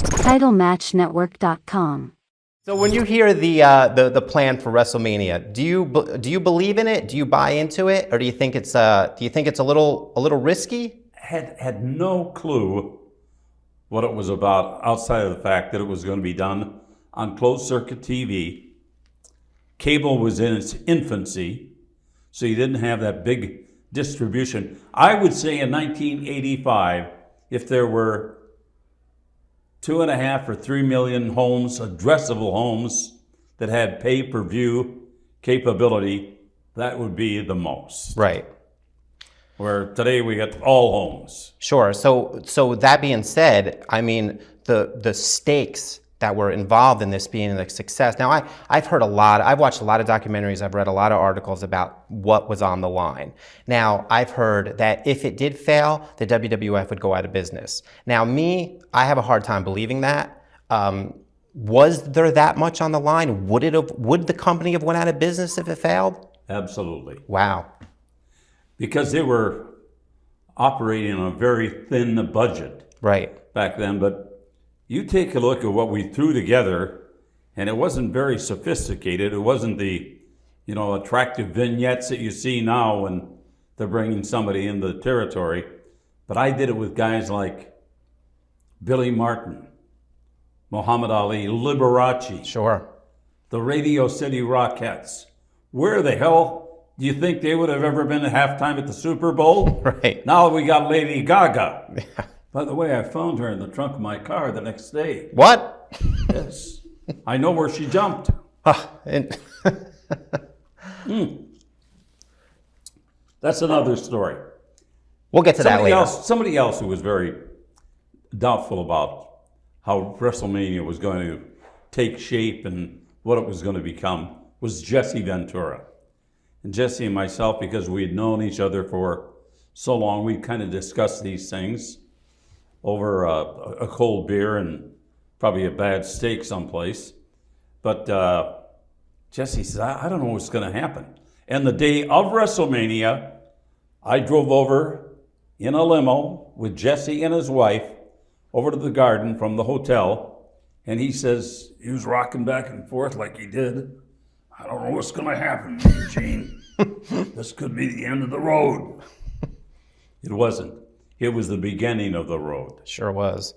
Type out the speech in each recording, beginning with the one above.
TitleMatchNetwork.com. So when you hear the plan for WrestleMania, do you believe in it? Do you buy into it, or do you think it's a little risky? Had no clue what it was about outside of the fact that it was going to be done on closed circuit TV. Cable was in its infancy, so you didn't have that big distribution. I would say in 1985, if there were 2.5 or 3 million homes, addressable homes, that had pay-per-view capability, that would be the most. Right. Where today we got all homes. Sure. So that being said, I mean, the stakes that were involved in this being a success. Now, I've watched a lot of documentaries, I've read a lot of articles about what was on the line. Now, I've heard that if it did fail, the WWF would go out of business. Now, I have a hard time believing that. Was there that much on the line? Would the company have went out of business if it failed? Absolutely. Wow. Because they were operating on a very thin budget. Right. Back then, but you take a look at what we threw together, and it wasn't very sophisticated. It wasn't the, attractive vignettes that you see now when they're bringing somebody into the territory. But I did it with guys like Billy Martin, Muhammad Ali, Liberace. Sure. The Radio City Rockettes. Where the hell do you think they would have ever been at halftime at the Super Bowl? Right. Now we got Lady Gaga. Yeah. By the way, I found her in the trunk of my car the next day. What? Yes. I know where she jumped. That's another story. We'll get to that later. Somebody else who was very doubtful about how WrestleMania was going to take shape and what it was going to become was Jesse Ventura. And Jesse and myself, because we had known each other for so long, we kind of discussed these things over a cold beer and probably a bad steak someplace. But Jesse says, I don't know what's going to happen. And the day of WrestleMania, I drove over in a limo with Jesse and his wife over to the Garden from the hotel. And he says, he was rocking back and forth like he did. I don't know what's going to happen, Eugene. This could be the end of the road. It wasn't. It was the beginning of the road. Sure was.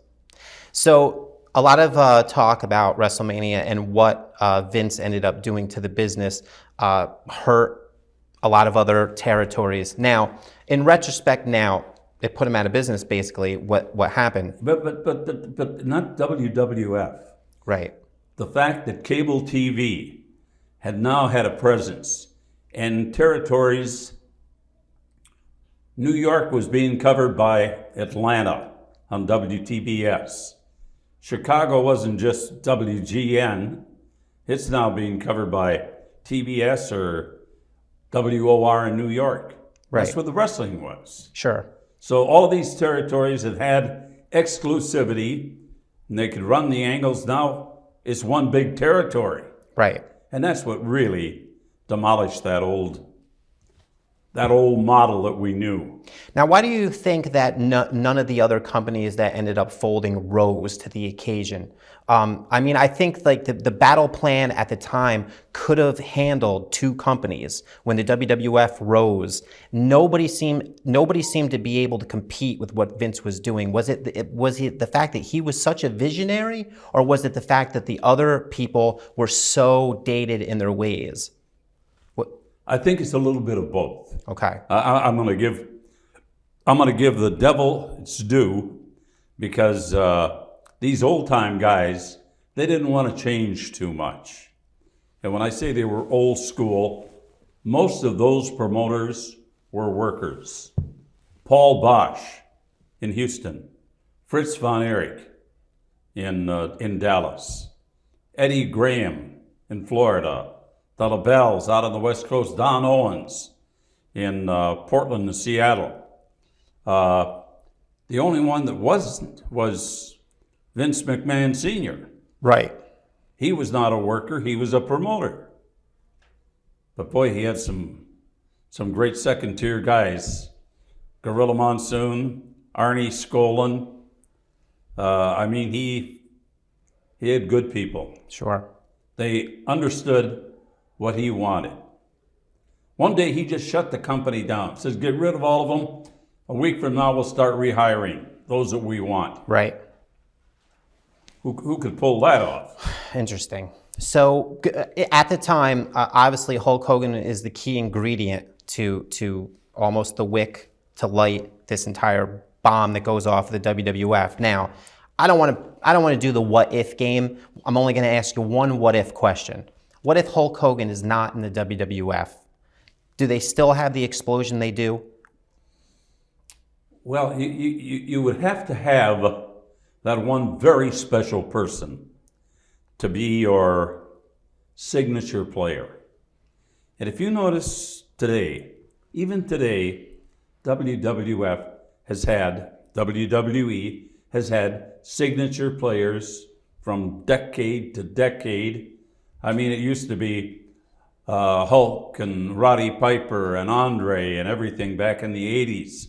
So a lot of talk about WrestleMania and what Vince ended up doing to the business hurt a lot of other territories. Now, in retrospect, it put him out of business. Basically, what happened? But not WWF. Right. The fact that cable TV had now had a presence and territories. New York was being covered by Atlanta on WTBS. Chicago wasn't just WGN. It's now being covered by TBS or WOR in New York. Right. That's where the wrestling was. Sure. So all of these territories that had exclusivity and they could run the angles, now it's one big territory. Right. And that's what really demolished that old model that we knew. Now, why do you think that none of the other companies that ended up folding rose to the occasion? I think like the battle plan at the time could have handled two companies. When the WWF rose, nobody seemed to be able to compete with what Vince was doing. Was it the fact that he was such a visionary, or was it the fact that the other people were so dated in their ways? I think it's a little bit of both. Okay. I'm going to give the devil its due, because these old-time guys, they didn't want to change too much. And when I say they were old school, most of those promoters were workers. Paul Bosch in Houston, Fritz von Erich in Dallas, Eddie Graham in Florida, the LaBelles out on the West Coast, Don Owens in Portland and Seattle. The only one that wasn't was Vince McMahon Sr. Right. He was not a worker, he was a promoter. But boy, he had some great second-tier guys. Gorilla Monsoon, Arnie Skolin. He had good people. Sure. They understood what he wanted. One day he just shut the company down. Says, get rid of all of them. A week from now, we'll start rehiring those that we want. Right. Who could pull that off? Interesting. So at the time, obviously Hulk Hogan is the key ingredient to almost the wick to light this entire bomb that goes off the WWF. Now, I don't want to do the what if game. I'm only going to ask you one what if question. What if Hulk Hogan is not in the WWF? Do they still have the explosion they do? Well, you would have to have that one very special person to be your signature player. And if you notice today, even today, WWE has had signature players from decade to decade. I mean, it used to be Hulk and Roddy Piper and Andre and everything back in the 80s.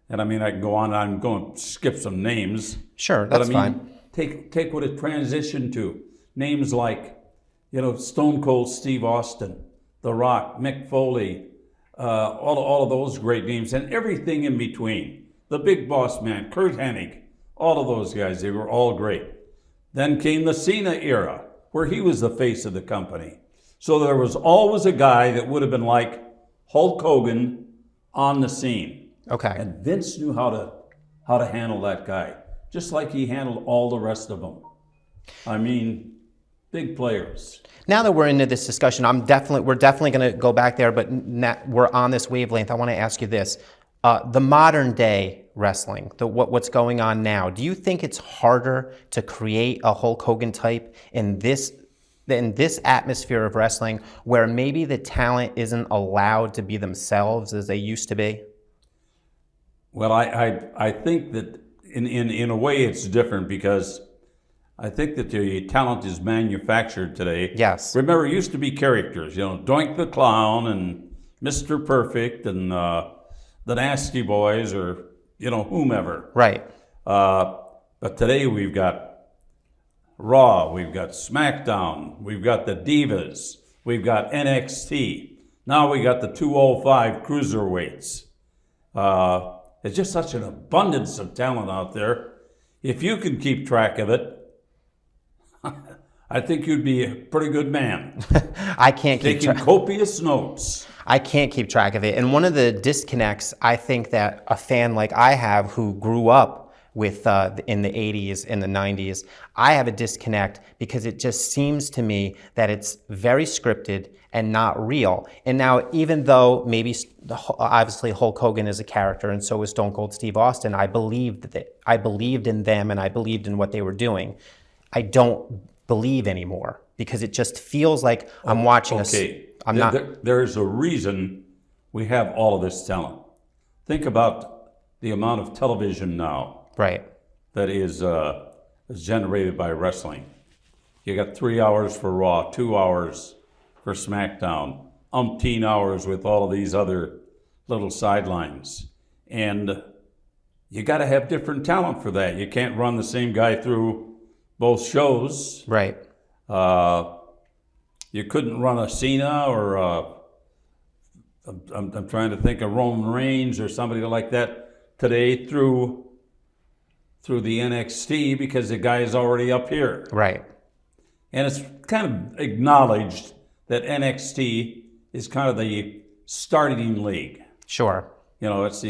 And I mean, I can go on, I'm going to skip some names. Sure, that's fine. Take what it transitioned to. Names like, Stone Cold Steve Austin, The Rock, Mick Foley, all of those great names, and everything in between. The Big Boss Man, Kurt Hennig, all of those guys, they were all great. Then came the Cena era, where he was the face of the company. So there was always a guy that would have been like Hulk Hogan on the scene. Okay. And Vince knew how to handle that guy, just like he handled all the rest of them. I mean, big players. Now that we're into this discussion, we're definitely going to go back there, but we're on this wavelength. I want to ask you this: the modern day wrestling, what's going on now. Do you think it's harder to create a Hulk Hogan type in this atmosphere of wrestling, where maybe the talent isn't allowed to be themselves as they used to be? Well, I think that in a way it's different, because I think that the talent is manufactured today. Yes. Remember, it used to be characters, Doink the Clown and Mr. Perfect and the Nasty Boys, or, whomever. Right. But today we've got Raw, we've got SmackDown, we've got the Divas, we've got NXT. Now we got the 205 Cruiserweights. There's just such an abundance of talent out there. If you can keep track of it, I think you'd be a pretty good man. I can't keep taking copious notes. I can't keep track of it. And one of the disconnects, I think, that a fan like I have, who grew up with in the 80s and the 90s, I have a disconnect, because it just seems to me that it's very scripted and not real. And now, even though maybe obviously Hulk Hogan is a character, and so is Stone Cold Steve Austin, I believed in them, and I believed in what they were doing. I don't believe anymore, because it just feels like I'm watching There's a reason we have all of this talent. Think about the amount of television now. Right. That is generated by wrestling. You got 3 hours for Raw, 2 hours for SmackDown, umpteen hours with all of these other little sidelines. And you got to have different talent for that. You can't run the same guy through both shows. Right. You couldn't run a Cena or I'm trying to think of Roman Reigns or somebody like that today through the NXT, because the guy is already up here. Right. And it's kind of acknowledged that NXT is kind of the starting league. Sure. It's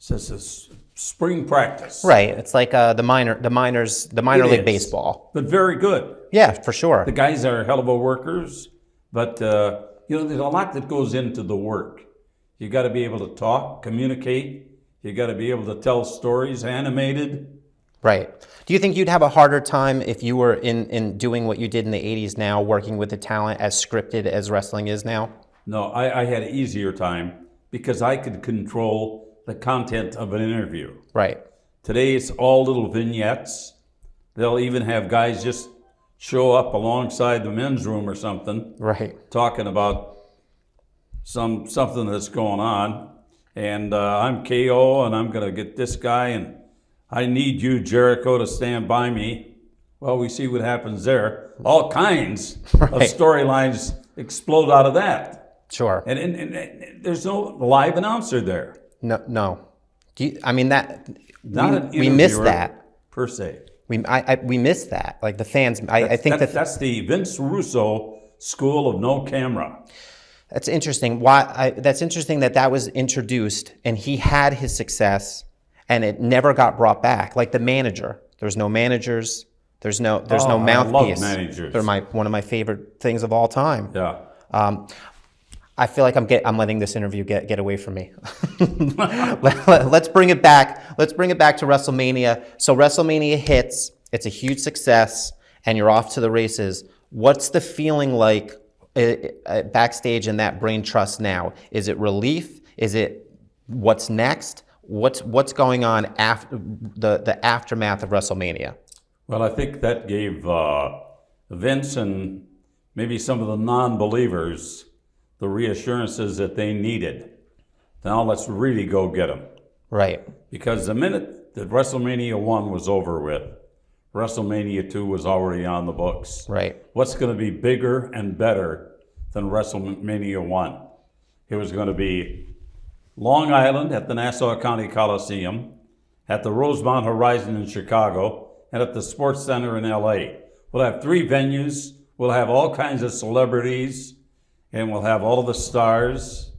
it's spring practice. Right. It's like the minor league baseball. But very good. Yeah, for sure. The guys are hell of a workers, but there's a lot that goes into the work. You got to be able to talk, communicate. You got to be able to tell stories, animated. Right. Do you think you'd have a harder time if you were in doing what you did in the 80s now, working with the talent as scripted as wrestling is now? No, I had an easier time, because I could control the content of an interview. Right. Today it's all little vignettes. They'll even have guys just show up alongside the men's room or something. Right. Talking about something that's going on. And I'm KO, and I'm going to get this guy, and I need you, Jericho, to stand by me. Well, we see what happens there. All kinds Right. of storylines explode out of that. Sure. And there's no live announcer there. No, no. I mean that Not an we missed interviewer that. per se. We missed that. Like the fans, I think That's the Vince Russo school of no camera. that's interesting. That's interesting that was introduced and he had his success, and it never got brought back. Like the manager, there's no managers. There's no I mouthpiece. love managers. They're one of my favorite things of all time. Yeah. I feel like I'm letting this interview get away from me. Let's bring it back. Let's bring it back to WrestleMania. So WrestleMania hits. It's a huge success, and you're off to the races. What's the feeling like backstage in that brain trust now? Is it relief? Is it what's next? What's going on after the aftermath of WrestleMania? Well, I think that gave Vince and maybe some of the non-believers the reassurances that they needed. Now let's really go get them. Right. Because the minute that WrestleMania 1 was over with, WrestleMania 2 was already on the books. Right. What's going to be bigger and better than WrestleMania 1? It was going to be Long Island at the Nassau County Coliseum, at the Rosemont Horizon in Chicago, and at the Sports Center in LA. We'll have 3 venues. We'll have all kinds of celebrities, and we'll have all of the stars.